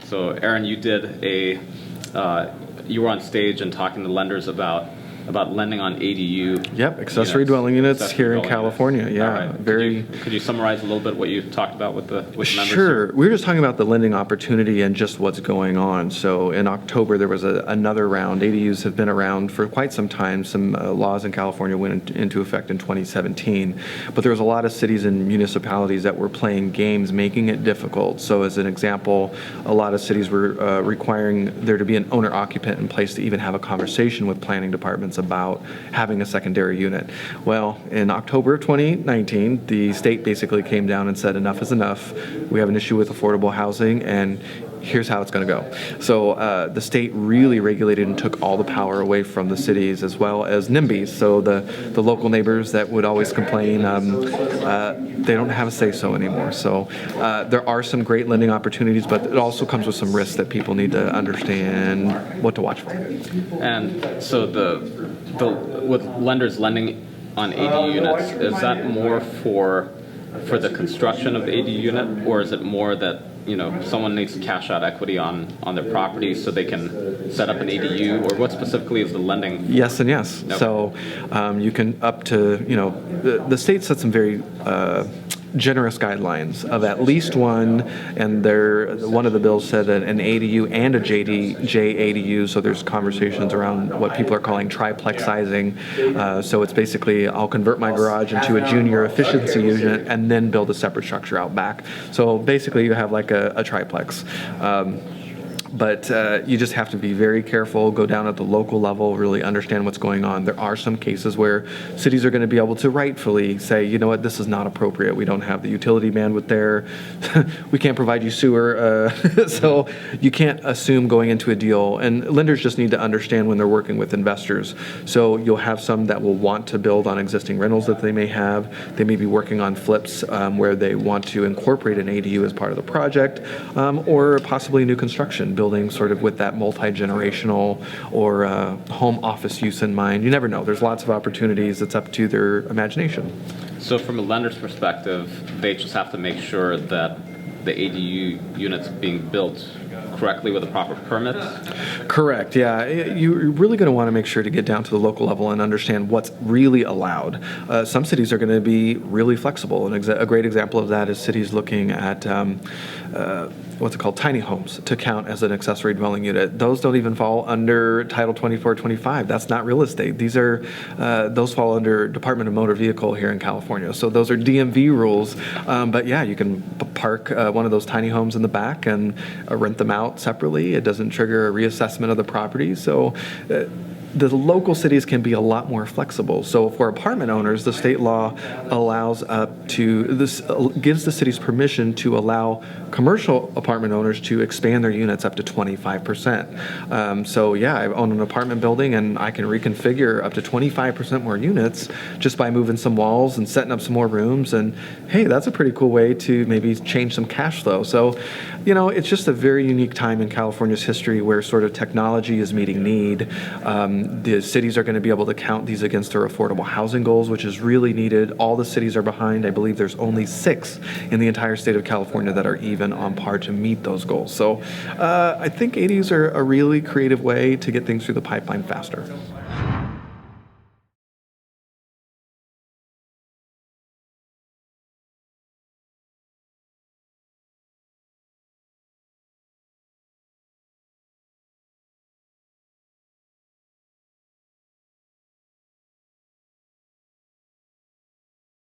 So, Aaron, you were on stage and talking to lenders about lending on ADU. Yep, accessory dwelling units here in California. Units. Yeah, right. Could you summarize a little bit what you talked about with members? Sure. We were just talking about the lending opportunity and just what's going on. So in October, there was another round. ADUs have been around for quite some time. Some laws in California went into effect in 2017. But there was a lot of cities and municipalities that were playing games, making it difficult. So as an example, a lot of cities were requiring there to be an owner-occupant in place to even have a conversation with planning departments about having a secondary unit. Well, in October of 2019, the state basically came down and said enough is enough. We have an issue with affordable housing, and here's how it's going to go. So the state really regulated and took all the power away from the cities, as well as NIMBYs. So the local neighbors that would always complain, they don't have a say-so anymore. So there are some great lending opportunities, but it also comes with some risks that people need to understand what to watch for. And so with lenders lending on ADU units, is that more for the construction of the ADU unit, or is it more that someone needs to cash out equity on their property so they can set up an ADU, or what specifically is the lending? Yes and yes. Okay. So you can up to, the state set some very generous guidelines of at least one, and one of the bills said that an ADU and a JADU, so there's conversations around what people are calling triplexizing. So it's basically, I'll convert my garage into a junior efficiency unit and then build a separate structure out back. So basically you have like a triplex. But you just have to be very careful, go down at the local level, really understand what's going on. There are some cases where cities are going to be able to rightfully say, you know what, this is not appropriate. We don't have the utility bandwidth there. We can't provide you sewer. So you can't assume going into a deal. And lenders just need to understand when they're working with investors. So you'll have some that will want to build on existing rentals that they may have. They may be working on flips where they want to incorporate an ADU as part of the project, or possibly new construction, building sort of with that multi-generational or home office use in mind. You never know. There's lots of opportunities. It's up to their imagination. So from a lender's perspective, they just have to make sure that the ADU units being built correctly with the proper permits? Correct, yeah. You're really going to want to make sure to get down to the local level and understand what's really allowed. Some cities are going to be really flexible, and a great example of that is cities looking at tiny homes to count as an accessory dwelling unit. Those don't even fall under Title 24-25. That's not real estate. Those fall under Department of Motor Vehicle here in California. So those are DMV rules. But yeah, you can park one of those tiny homes in the back and rent them out separately. It doesn't trigger a reassessment of the property. So the local cities can be a lot more flexible. So for apartment owners, the state law gives the cities permission to allow commercial apartment owners to expand their units up to 25%. So yeah, I own an apartment building and I can reconfigure up to 25% more units just by moving some walls and setting up some more rooms. And hey, that's a pretty cool way to maybe change some cash flow. So, it's just a very unique time in California's history where sort of technology is meeting need. The cities are going to be able to count these against their affordable housing goals, which is really needed. All the cities are behind. I believe there's only 6 in the entire state of California that are even on par to meet those goals. So I think ADUs are a really creative way to get things through the pipeline faster.